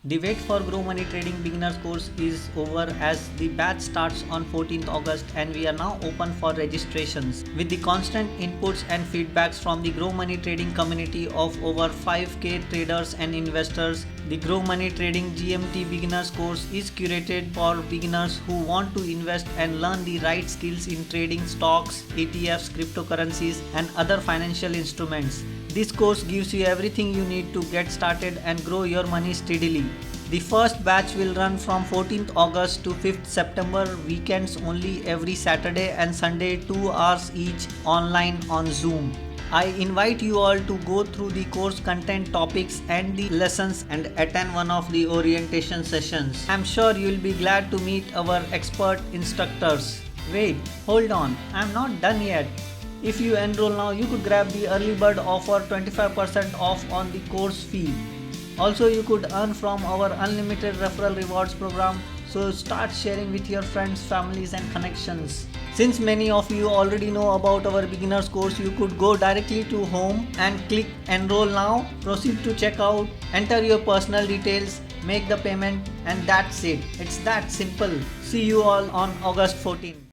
The wait for Grow Money Trading Beginners course is over as the batch starts on 14th August and we are now open for registrations. With the constant inputs and feedbacks from the Grow Money Trading community of over 5k traders and investors, the Grow Money Trading GMT Beginners course is curated for beginners who want to invest and learn the right skills in trading stocks, ETFs, cryptocurrencies and other financial instruments. This course gives you everything you need to get started and grow your money steadily. The first batch will run from 14th August to 5th September, weekends only, every Saturday and Sunday, 2 hours each, online on Zoom. I invite you all to go through the course content, topics and the lessons and attend one of the orientation sessions. I'm sure you'll be glad to meet our expert instructors. Wait, hold on, I'm not done yet. If you enroll now, you could grab the early bird offer 25% off on the course fee. Also, you could earn from our unlimited referral rewards program, so start sharing with your friends, families and connections. Since many of you already know about our beginners course, you could go directly to home and click enroll now, proceed to checkout, enter your personal details, make the payment and that's it. It's that simple. See you all on August 14th.